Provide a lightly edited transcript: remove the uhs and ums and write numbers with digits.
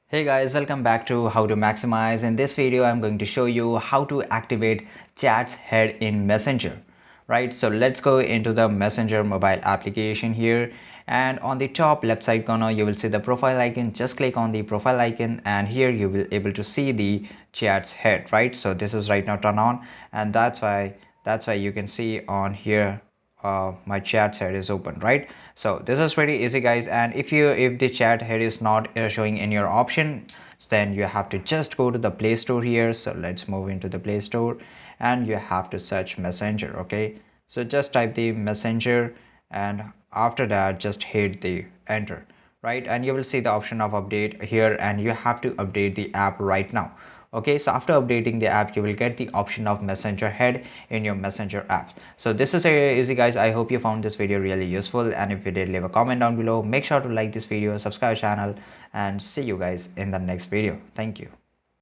Hey guys, welcome back to How to Maximize. In this video, I'm going to show you how to activate Chat's head in Messenger. Right, so let's go into the Messenger mobile application here. And on the top left side corner, you will see the profile icon. Just click on the profile icon and here you will able to see the Chat's head, right? So this is right now turned on, and that's why you can see on here my chat head is open, right? So this is pretty easy guys, and if the chat head is not showing in your option, then you have to just go to the Play Store here. So let's move into the Play Store and you have to search Messenger. Okay, so just type the Messenger and after that just hit the enter, right? And you will see the option of update here and you have to update the app right now. Okay, so after updating the app you will get the option of Messenger head in your Messenger apps. So this is very easy guys. I hope you found this video really useful, and if you did, leave a comment down below. Make sure to like this video, subscribe channel, and see you guys in the next video. Thank you.